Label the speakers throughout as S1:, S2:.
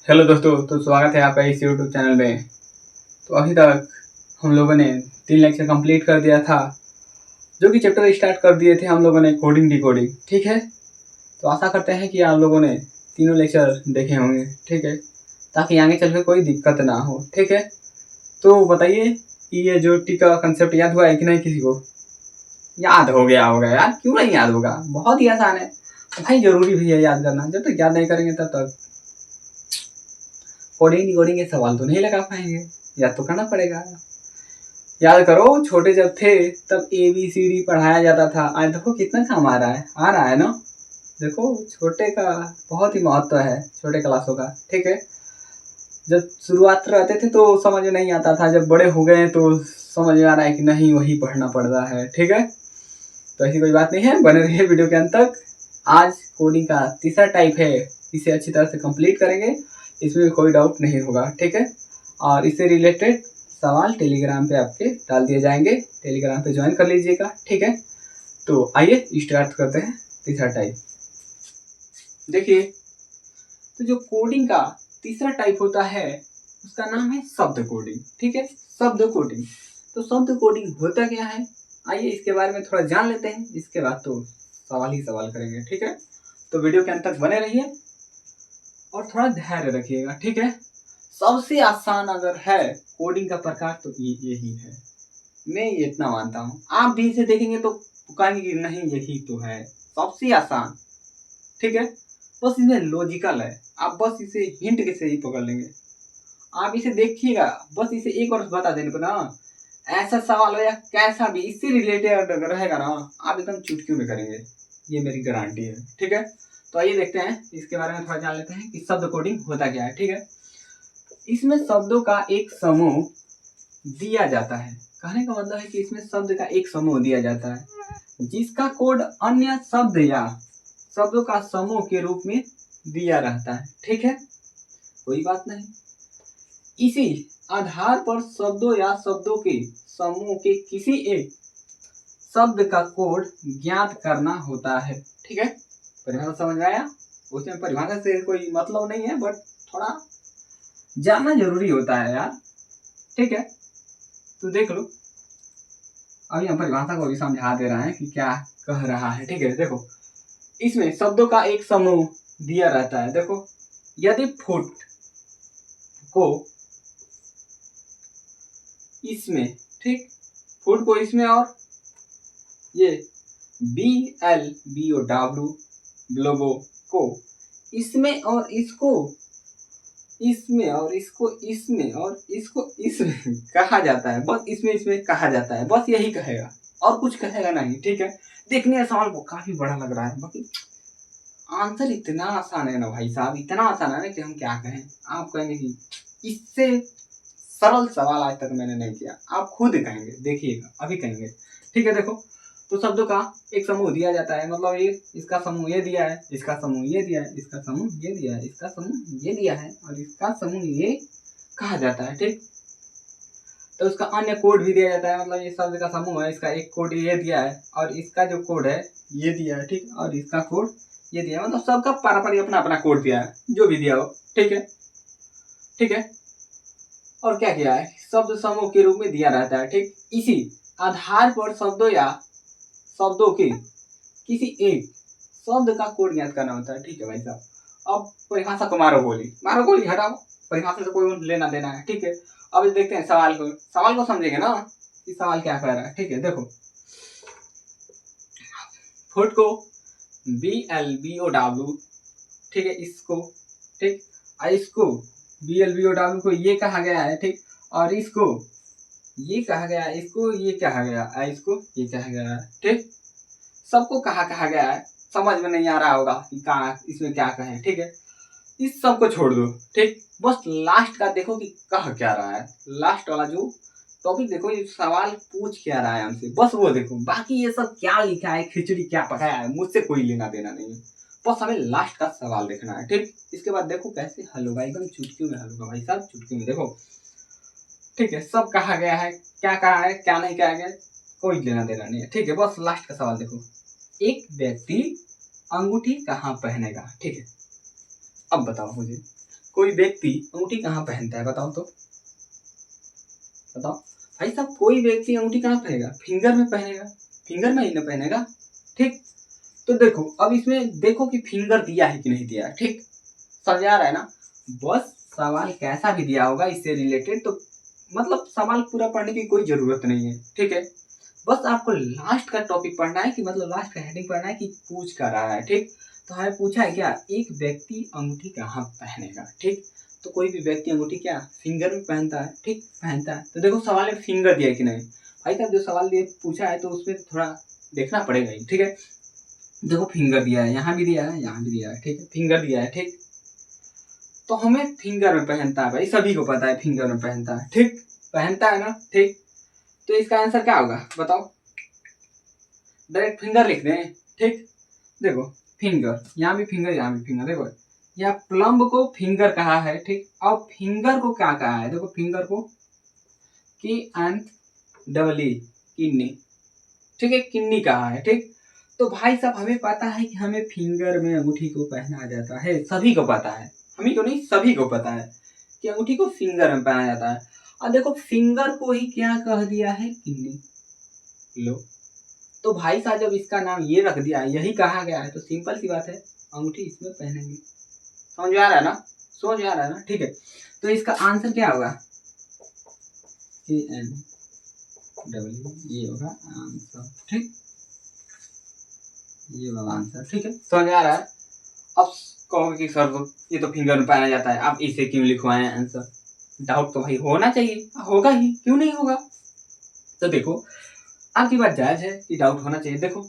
S1: Hello दोस्तों, तो स्वागत है आपका इस यूट्यूब चैनल में। तो अभी तक हम लोगों ने 3 लेक्चर कंप्लीट कर दिया था, जो कि चैप्टर स्टार्ट कर दिए थे हम लोगों ने कोडिंग डिकोडिंग। ठीक है, तो आशा करते हैं कि आप लोगों ने तीनों लेक्चर देखे होंगे। ठीक है, ताकि आगे चल कर कोई दिक्कत ना हो। ठीक है, तो बताइए कि ये जो टी का कंसेप्ट याद हुआ है कि नहीं? किसी को याद हो गया होगा यार, क्यों नहीं याद होगा? बहुत ही आसान है भाई, जरूरी भी है याद करना। जब तक याद नहीं करेंगे तब तक कोडिंग के सवाल तो नहीं लगा पाएंगे, याद तो करना पड़ेगा। याद करो, छोटे जब थे तब ABCD पढ़ाया जाता था। आज देखो कितना काम आ रहा है ना। देखो छोटे का बहुत ही महत्व है, छोटे क्लासों का। ठीक है, जब शुरुआत रहते थे तो समझ में नहीं आता था, जब बड़े हो गए तो समझ में आ रहा है कि नहीं वही पढ़ना पड़ रहा है। ठीक है, तो ऐसी कोई बात नहीं है, बने रहिए वीडियो के अंत तक। आज कोडिंग का तीसरा टाइप है, इसे अच्छी तरह से कंप्लीट करेंगे, इसमें कोई डाउट नहीं होगा। ठीक है, और इससे रिलेटेड सवाल टेलीग्राम पे आपके डाल दिए जाएंगे, टेलीग्राम पे ज्वाइन कर लीजिएगा। ठीक है, तो आइए स्टार्ट करते हैं तीसरा टाइप। देखिए, तो जो कोडिंग का तीसरा टाइप होता है उसका नाम है शब्द कोडिंग। ठीक है, शब्द कोडिंग। तो शब्द कोडिंग होता क्या है, आइए इसके बारे में थोड़ा जान लेते हैं, इसके बाद तो सवाल ही सवाल करेंगे। ठीक है, तो वीडियो के अंत तक बने रहिए और थोड़ा धैर्य रखिएगा। ठीक है, सबसे आसान अगर है कोडिंग का प्रकार तो यही है, मैं ये इतना मानता हूँ। आप भी इसे देखेंगे तो कहेंगे कि नहीं यही तो है सबसे आसान। ठीक है, बस इसमें लॉजिकल है, आप बस इसे हिंट के से ही पकड़ लेंगे। आप इसे देखिएगा, बस इसे एक और बता देने पर ना, ऐसा सवाल हो या कैसा भी इससे रिलेटेड रहेगा ना, आप एकदम चुटकियों में करेंगे, ये मेरी गारंटी है। ठीक है, तो आइए देखते हैं इसके बारे में थोड़ा जान लेते हैं कि शब्द कोडिंग होता क्या है। ठीक है, इसमें शब्दों का एक समूह दिया जाता है। कहने का मतलब है कि इसमें शब्द का एक समूह दिया जाता है, जिसका कोड अन्य शब्द या शब्दों का समूह के रूप में दिया रहता है। ठीक है, कोई बात नहीं। इसी आधार पर शब्दों या शब्दों के समूह के किसी एक शब्द का कोड ज्ञात करना होता है। ठीक है, परिभाषा समझ में आया? उसमें परिभाषा से कोई मतलब नहीं है, बट थोड़ा जानना जरूरी होता है यार। ठीक है, तो देख लो, अभी हम परिभाषा को भी समझा दे रहे हैं कि क्या कह रहा है। ठीक है, देखो, इसमें शब्दों का एक समूह दिया रहता है। देखो, यदि फुट को इसमें, ठीक, फुट को इसमें और ये BLBOW लोगो को इसमें और इसको इसमें और इसको इसमें और इसको इसमें कहा जाता है। बस इसमें कहा जाता है, बस यही कहेगा और कुछ कहेगा नहीं। ठीक है, देखने का सवाल को काफी बड़ा लग रहा है, बाकी आंसर इतना आसान है ना भाई साहब, इतना आसान है ना कि हम क्या कहें। आप कहेंगे कि इससे सरल सवाल आज तक मैंने नहीं किया, आप खुद कहेंगे, देखिएगा अभी कहेंगे। ठीक है, देखो, तो शब्दों का एक समूह दिया जाता है, मतलब ये इसका समूह ये दिया है, इसका समूह ये दिया है, इसका समूह ये दिया है, इसका समूह ये दिया है और इसका समूह ये कहा जाता है। ठीक, तो उसका अन्य कोड भी दिया जाता है, मतलब ये शब्द का समूह है, इसका एक कोड ये दिया है और इसका जो कोड है ये दिया है। ठीक, और इसका कोड ये दिया है, मतलब सबका पारंपरिक अपना अपना कोड दिया है, जो भी दिया हो। ठीक है, ठीक है, और क्या किया है, शब्द समूह के रूप में दिया रहता है। ठीक, इसी आधार पर शब्दों या शब्दों के किसी एक शब्द का कोड ज्ञात करना होता है। ठीक है भाई साहब, अब परिभाषा को मारो गोली हटाओ, परिभाषा से कोई लेना देना है। ठीक है, अब देखते हैं सवाल को समझेंगे ना कि सवाल क्या कह रहा है। ठीक है, देखो, फुट को BLBOW, ठीक है, इसको, ठीक, इसको BLBOW को ये कहा गया है। ठीक, और इसको ये कहा गया है, इसको ये कहा गया है, इसको ये कहा गया है। ठीक, सबको कहा गया है, समझ में नहीं आ रहा होगा कि कहाँ इसमें क्या कहें। ठीक है, इस सब को छोड़ दो। ठीक, बस लास्ट का देखो कि कह क्या रहा है, लास्ट वाला जो टॉपिक देखो, ये सवाल पूछ क्या रहा है हमसे, बस वो देखो। बाकी ये सब क्या लिखा है, खिचड़ी क्या पकाया है, मुझसे कोई लेना देना नहीं है, बस हमें लास्ट का सवाल देखना है। ठीक, इसके बाद देखो कैसे हल होगा, एकदम चुटकियों में हल होगा भाई साहब, चुटकियों में देखो। ठीक है, सब कहा गया है, क्या कहा है क्या नहीं कहा गया, कोई लेना देना नहीं है। ठीक है, बस लास्ट का सवाल देखो, एक व्यक्ति अंगूठी कहाँ पहनेगा। ठीक है, अब बताओ मुझे, कोई व्यक्ति अंगूठी कहाँ पहनता है, बताओ तो, बताओ भाई साहब। कोई व्यक्ति अंगूठी कहाँ पहनेगा, फिंगर में पहनेगा, फिंगर में ही ना पहनेगा। ठीक, तो देखो अब इसमें देखो कि फिंगर दिया है कि नहीं दिया है। ठीक, समझ आ रहा है ना। बस सवाल कैसा भी दिया होगा इससे रिलेटेड, तो मतलब सवाल पूरा पढ़ने की कोई जरूरत नहीं है। ठीक है, बस आपको लास्ट का टॉपिक पढ़ना है कि मतलब लास्ट का हेडिंग पढ़ना है कि पूछ कर रहा है। ठीक, तो हमें पूछा है क्या, एक व्यक्ति अंगूठी कहाँ पहनेगा। ठीक, तो कोई भी व्यक्ति अंगूठी क्या फिंगर में पहनता है। ठीक, पहनता है। तो देखो सवाल में फिंगर दिया है कि नहीं। भाई साहब जो सवाल दिए पूछा है तो उसमें थोड़ा देखना पड़ेगा ही। ठीक है, देखो फिंगर दिया है, यहाँ भी दिया है, यहाँ भी दिया है। ठीक है, फिंगर दिया है। ठीक, तो हमें फिंगर में पहनता है, भाई सभी को पता है फिंगर में पहनता है। ठीक, पहनता है ना। ठीक, तो इसका आंसर क्या होगा बताओ, डायरेक्ट फिंगर लिख दें। ठीक, देखो फिंगर, यहाँ भी फिंगर, यहाँ भी फिंगर। देखो यहाँ प्लम्ब को फिंगर कहा है। ठीक, अब फिंगर को क्या कहा है, देखो फिंगर को की एन डबल ई, किन्नी। ठीक है, किन्नी कहा है। ठीक, तो भाई साहब हमें पता है कि हमें फिंगर में अंगूठी को पहना जाता है, सभी को पता है, हमें को नहीं सभी को पता है कि अंगूठी को फिंगर में पहना जाता है। और देखो फिंगर को ही क्या कह दिया है, किन्नी। लो, तो भाई साहब जब इसका नाम ये रख दिया है, यही कहा गया है, तो सिंपल सी बात है अंगूठी इसमें पहनेंगे। समझ में आ रहा है ना, समझ में आ रहा है ना। ठीक है, तो इसका आंसर क्या होगा, के एन डब्ल्यू, ये होगा आंसर। ठीक, ये होगा आंसर। ठीक है, समझ में आ रहा है। अब कहोगे कि सर ये तो फिंगर में पहना जाता है, आप इसे क्यों लिखवाए आंसर। डाउट तो भाई होना चाहिए, होगा ही, क्यों नहीं होगा। तो देखो आपकी बात जायज है कि डाउट होना चाहिए। देखो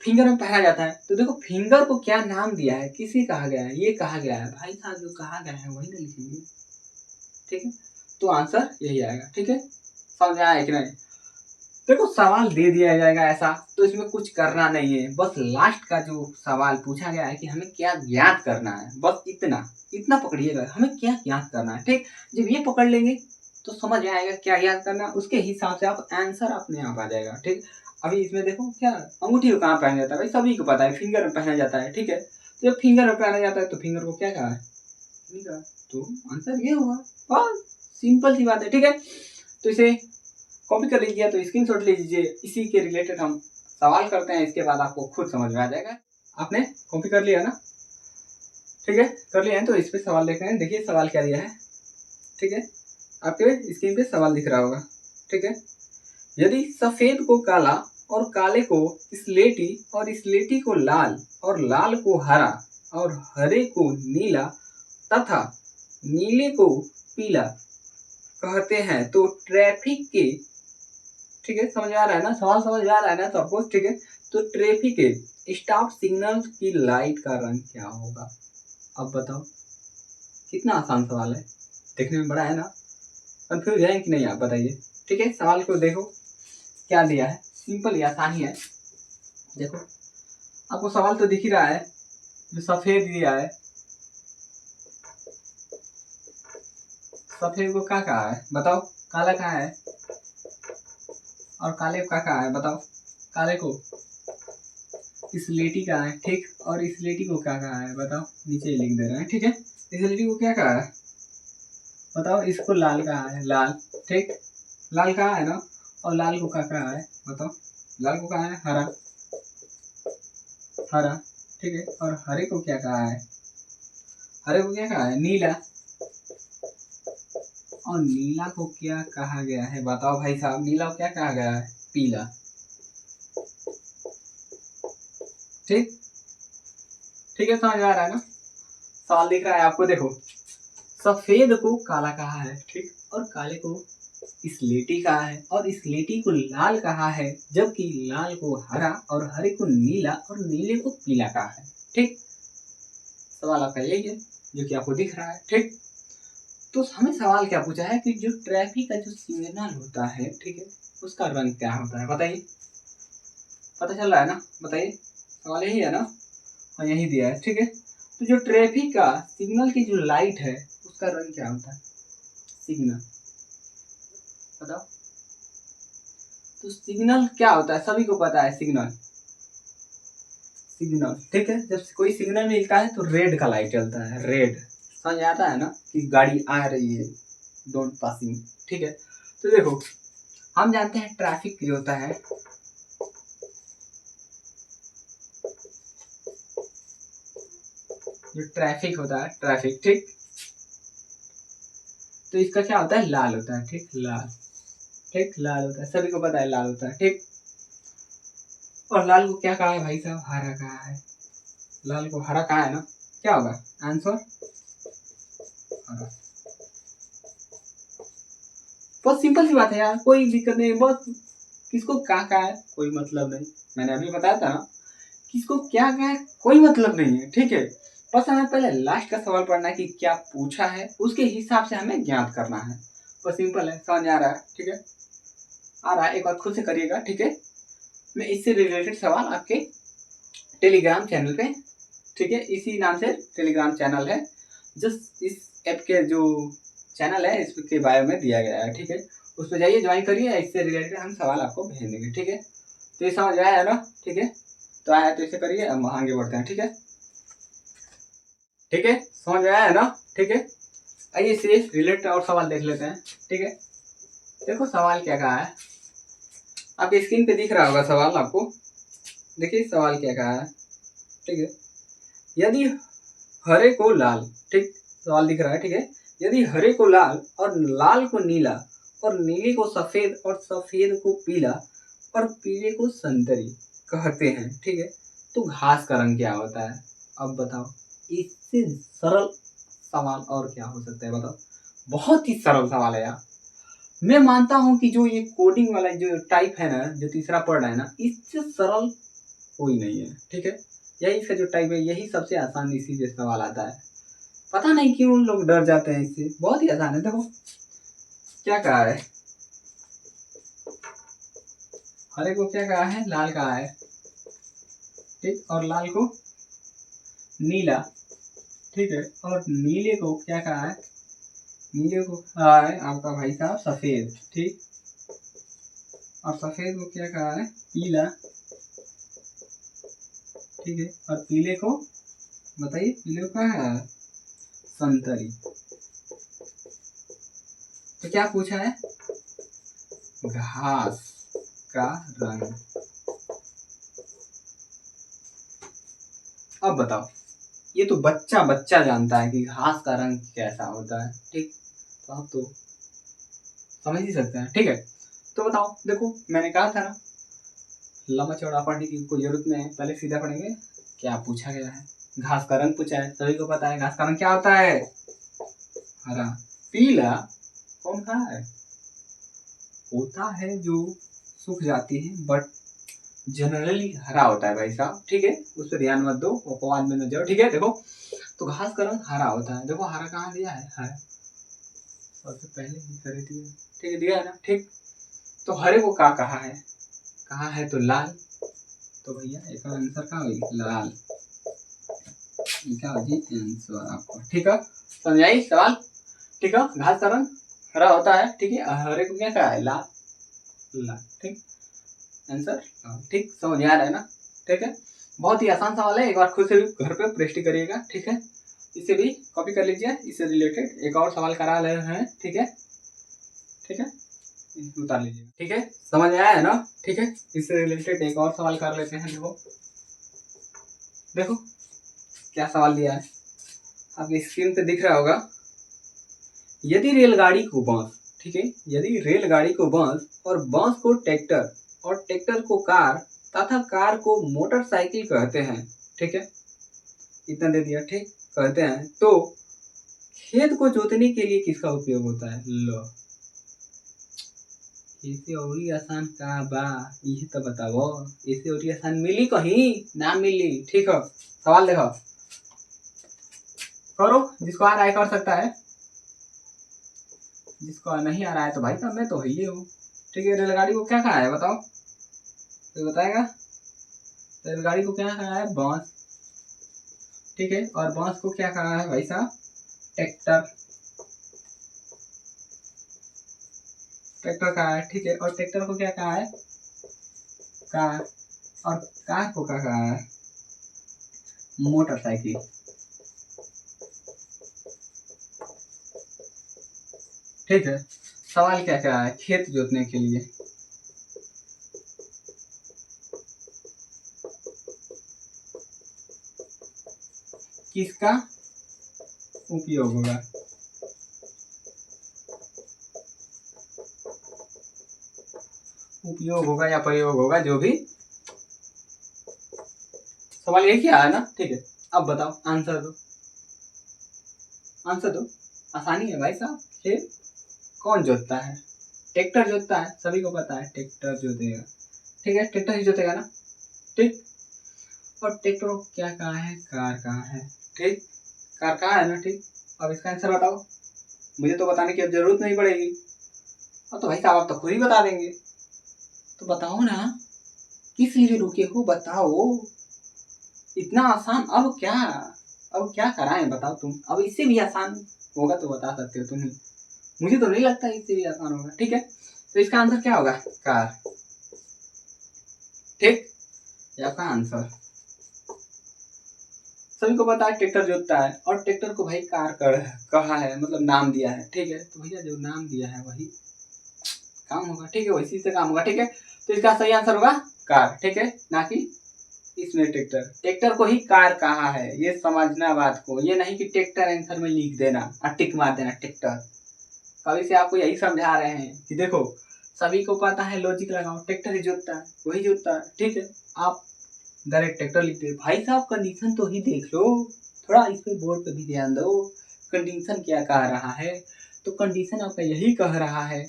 S1: फिंगर में पहना जाता है, तो देखो फिंगर को क्या नाम दिया है, किसे कहा गया है, ये कहा गया है। भाई साहब जो कहा गया है वही ना लिखेंगे। ठीक है, तो आंसर यही आएगा। ठीक है, समझ आया कि नहीं। देखो सवाल दे दिया जाएगा ऐसा, तो इसमें कुछ करना नहीं है। बस लास्ट का जो सवाल पूछा गया है कि हमें क्या ज्ञात करना है, बस इतना इतना पकड़िएगा, हमें क्या ज्ञात करना है। ठीक, जब ये पकड़ लेंगे तो समझ में आएगा क्या ज्ञात करना है, उसके हिसाब से आप आंसर अपने आप आ जाएगा। ठीक, अभी इसमें देखो क्या अंगूठी को कहाँ पहना जाता है, भाई सभी को पता है फिंगर में पहना जाता है। ठीक है, तो जब फिंगर में पहना जाता है तो फिंगर को क्या कहा है, फिंगर, तो आंसर ये होगा। बस सिंपल सी बात है। ठीक है, तो इसे कॉपी कर लीजिए, तो स्क्रीनशॉट ले लीजिए। इसी के रिलेटेड हम सवाल करते हैं, इसके बाद आपको खुद समझ में आ जाएगा। आपने कॉपी कर लिया ना, ठीक है, कर लिया है, तो इस पे सवाल देख रहे हैं। देखिए सवाल क्या दिया है। ठीक है, आपके स्क्रीन पे सवाल दिख रहा होगा। ठीक है, यदि सफेद को काला और काले को स्लेटी और स्लेटी को लाल और लाल को हरा और हरे को नीला तथा नीले को पीला कहते हैं तो ट्रैफिक के, ठीक है समझ आ रहा है ना, सवाल समझ आ रहा है ना सबको। ठीक है, तो ट्रैफिक के स्टॉप सिग्नल की लाइट का रंग क्या होगा। अब बताओ, कितना आसान सवाल है, देखने में बड़ा है ना, कंफ्यूज है कि नहीं आप बताइए। ठीक है, सवाल को देखो क्या दिया है, सिंपल ही आसान ही है। देखो आपको सवाल तो दिख ही रहा है, जो सफेद दिया है, सफेद को क्या कहा है बताओ, काला कहाँ है, और काले को क्या कहा है बताओ, काले को स्लेटी कहा है। ठीक, और स्लेटी को क्या कहा है बताओ, नीचे लिख दे रहे हैं। ठीक है, स्लेटी को क्या कहा है बताओ, इसको लाल कहा है, लाल। ठीक, लाल कहा है ना, और लाल को क्या कहा है बताओ, लाल को कहा है हरा, हरा। ठीक है, और हरे को क्या कहा है, हरे को क्या कहा है नीला, और नीला को क्या कहा गया है बताओ भाई साहब, नीला को क्या कहा गया है, पीला। ठीक, ठीक है, समझ आ रहा है ना, सवाल दिख रहा है आपको। देखो सफेद को काला कहा है, ठीक, और काले को स्लेटी कहा है, और स्लेटी को लाल कहा है, जबकि लाल को हरा और हरे को नीला और नीले को पीला कहा है। ठीक, सवाल आपका यही है जो कि आपको दिख रहा है। ठीक, तो हमें सवाल क्या पूछा है कि जो ट्रैफिक का जो सिग्नल होता है, ठीक है, उसका रंग क्या होता है बताइए, पता चल रहा है ना, बताइए, सवाल यही है ना, और यही दिया है। ठीक है, तो जो ट्रैफिक का सिग्नल की जो लाइट है उसका रंग क्या होता है, सिग्नल, बताओ। तो सिग्नल क्या होता है, सभी को पता है सिग्नल, सिग्नल। ठीक है, जब कोई सिग्नल मिलता है तो रेड का लाइट जलता है, रेड, समझ आता है ना कि गाड़ी आ रही है, डोंट पासिंग। ठीक है, तो देखो हम जानते हैं ट्रैफिक जो होता है, जो ट्रैफिक होता है, ट्रैफिक, ठीक, तो इसका क्या होता है, लाल होता है, ठीक, लाल, ठीक, लाल होता है, सभी को पता है लाल होता है, ठीक। और लाल को क्या कहा है भाई साहब, हरा कहा है, लाल को हरा कहा है ना, क्या होगा आंसर, हरा। बहुत सिंपल सी बात है यार, कोई दिक्कत नहीं, बहुत किसको क्या कहा है कोई मतलब नहीं, मैंने अभी बताया था ना, किसको क्या कहा है कोई मतलब नहीं है, ठीक है। बस हमें पहले लास्ट का सवाल पढ़ना है कि क्या पूछा है, उसके हिसाब से हमें ज्ञात करना है, बस सिंपल है, समझ आ रहा है, ठीक है, आ रहा है, एक बार खुद से करिएगा, ठीक है। मैं इससे रिलेटेड सवाल आपके टेलीग्राम चैनल पे, ठीक है, इसी नाम से टेलीग्राम चैनल है, जस्ट इस ऐप के जो चैनल है इसके बायो में दिया गया है, ठीक है, उस पर जाइए, ज्वाइन करिए, इससे रिलेटेड हम सवाल आपको भेज देंगे, ठीक है। तो ये समझ आया है ना, ठीक है, तो आया तो इसे करिए, हम आगे बढ़ते हैं, ठीक है, ठीक है, समझ में आया है ना, ठीक है। आइए इससे रिलेटेड और सवाल देख लेते हैं, ठीक है। देखो सवाल क्या कहा है, आपकी स्क्रीन पे दिख रहा होगा सवाल आपको, देखिए सवाल क्या कहा है, ठीक है। यदि हरे को लाल, ठीक, सवाल दिख रहा है, ठीक है, यदि हरे को लाल और लाल को नीला और नीले को सफेद और सफेद को पीला और पीले को संतरी कहते हैं, ठीक है, तो घास का रंग क्या होता है, अब बताओ, इससे सरल सवाल और क्या हो सकता है, बताओ, बहुत ही सरल सवाल है यार। मैं मानता हूं कि जो ये कोडिंग वाला जो टाइप है ना, जो तीसरा पढ़ रहा है ना, इससे सरल कोई नहीं है, ठीक है, यही इसका जो टाइप है, यही सबसे आसान इसी से सवाल आता है, पता नहीं क्यों लोग डर जाते हैं इससे, बहुत ही आसान है, देखो क्या कहा है, हरे को क्या कहा है, लाल कहा है, ठीक, और लाल को नीला, ठीक है, और नीले को क्या कहा है, नीले को कहा है आपका भाई साहब सफेद, ठीक, और सफेद को क्या कहा है, पीला, ठीक है, और पीले को बताइए, पीले को क्या है, संतरी। तो क्या पूछा है, घास का रंग। अब बताओ, ये तो बच्चा बच्चा जानता है कि घास का रंग कैसा होता है, ठीक, तो आप तो समझ ही सकते हैं, ठीक है। तो बताओ, देखो मैंने कहा था ना, लंबा चौड़ा पढ़ने की कोई जरूरत नहीं है, पहले सीधा पढ़ेंगे, क्या पूछा गया है, घास का रंग पूछा है, सभी को पता है घास का रंग क्या होता है, हरा, पीला कौन सा है, होता है जो सूख जाती है, बट जनरली हरा होता है भाई साहब, ठीक है, उस पर ध्यान मत दो, अपवाद में न जाओ, ठीक है। देखो तो घास का रंग हरा होता है, देखो हरा कहाँ दिया है, सबसे पहले ही कर दिया, ठीक है, दिया है ना, ठीक। तो हरे को क्या कहा है, कहा है तो लाल, तो भैया इसका आंसर क्या होगी, लाल, क्या होगी आंसर आपको, ठीक है, समझाई सवाल, ठीक है, घास का रंग हरा होता है, ठीक है, हरे को क्या कहा है, लाल, लाल, ठीक, आंसर, ठीक, समझ आ रहा है ना, ठीक है, बहुत ही आसान सवाल है, एक बार खुद से भी घर पे प्रैक्टिस करिएगा, ठीक है, इसे भी कॉपी कर लीजिए, इससे रिलेटेड एक और सवाल करा रहे हैं, ठीक है, ठीक है, उतार लीजिए, ठीक है, समझ में आया है ना, ठीक है, इससे रिलेटेड एक और सवाल कर लेते हैं, देखो देखो क्या सवाल दिया है, आपकी स्क्रीन पे दिख रहा होगा, यदि रेलगाड़ी को बांस, ठीक है, यदि रेलगाड़ी को बांस और बांस को ट्रैक्टर और ट्रैक्टर को कार तथा कार को मोटरसाइकिल कहते हैं, ठीक है, इतना दे दिया, ठीक, कहते हैं, तो खेत को जोतने के लिए किसका उपयोग होता है, लो, इसे और ही आसान का बा, ये तो बताओ, इसे और ही आसान मिली कहीं ना मिली, ठीक है, सवाल देखो, करो, जिसको आ रहा है कर सकता है, जिसको नहीं आ रहा है तो भाई साहब मैं तो ही हूँ, ठीक है। रेलगाड़ी को क्या कहा है बताओ, तो बताएगा, रेलगाड़ी को क्या कहा है, बांस, ठीक है, और बांस को क्या कहा है भाई साहब, ट्रैक्टर, ट्रैक्टर कहा है, ठीक है, और ट्रैक्टर को क्या कहा है, कार, और कार को क्या कहा है, मोटरसाइकिल, ठीक है। सवाल क्या क्या है, खेत जोतने के लिए किसका उपयोग होगा? उपयोग होगा या प्रयोग होगा, जो भी सवाल यही किया है ना। ठीक है, अब बताओ, आंसर दो, आंसर दो। आसानी है भाई साहब। खेत कौन जोतता है? ट्रैक्टर जोतता है, सभी को पता है ट्रैक्टर जोतेगा। ठीक है, ट्रैक्टर ही जोतेगा ना। ठीक, और ट्रैक्टर को क्या कहा है, कार कहा है। ठीक, कार कहा है ना। ठीक, अब इसका आंसर बताओ। मुझे तो बताने की अब जरूरत नहीं पड़ेगी। अब तो भाई साहब आप तो खुद ही बता देंगे। तो बताओ ना, किस लिए रुके हो, बताओ। इतना आसान, अब क्या कराएं बताओ तुम। अब इससे भी आसान होगा तो बता सकते हो तुम ही। मुझे तो नहीं लगता इससे भी आसान होगा। ठीक है, तो इसका आंसर क्या होगा, कार। ठीक, ये आपका आंसर। सभी को पता है ट्रैक्टर जोतता है, और ट्रैक्टर को भाई कार कहा है, मतलब नाम दिया है। ठीक है, तो भैया जो नाम दिया है वही काम होगा। ठीक है, वैसी से काम होगा। ठीक है, तो इसका सही आंसर होगा कार। ठीक है, ना कि इसमें ट्रैक्टर। ट्रैक्टर को ही कार कहा है, ये समझना बात को। ये नहीं कि ट्रैक्टर आंसर में लिख देना और टिक मार देना ट्रैक्टर। कभी से आपको यही समझा रहे हैं कि देखो, सभी को पता है, लॉजिक लगाओ, ट्रैक्टर ही जोतता है, वही जोतता है। ठीक है, आप डायरेक्ट ट्रैक्टर लिखते हैं। भाई साहब कंडीशन तो ही देख लो, थोड़ा इस पे बोर्ड पे भी ध्यान दो। कंडीशन क्या कह रहा है? तो कंडीशन आपका यही कह रहा है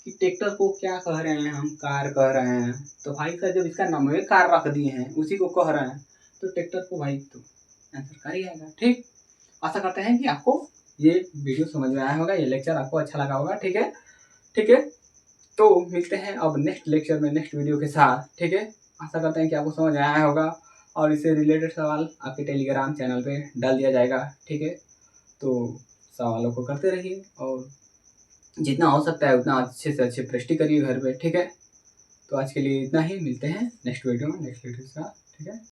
S1: कि ट्रैक्टर को क्या कह रहे हैं, हम कार कह रहे हैं। तो भाई साहब जब इसका नाम में कार रख दिए हैं, उसी को कह रहे हैं, तो ट्रैक्टर को भाई तो आंसर कार ही आएगा। ठीक, आशा करते हैं कि आपको ये वीडियो समझ में आया होगा, ये लेक्चर आपको अच्छा लगा होगा। ठीक है, ठीक है, तो मिलते हैं अब नेक्स्ट लेक्चर में, नेक्स्ट वीडियो के साथ। ठीक है, आशा करते हैं कि आपको समझ में आया होगा, और इससे रिलेटेड सवाल आपके टेलीग्राम चैनल पे डाल दिया जाएगा। ठीक है, तो सवालों को करते रहिए, और जितना हो सकता है उतना अच्छे से अच्छे प्रश्न करिए घर पे। ठीक है, तो आज के लिए इतना ही। मिलते हैं नेक्स्ट वीडियो में, नेक्स्ट वीडियो के साथ। ठीक है।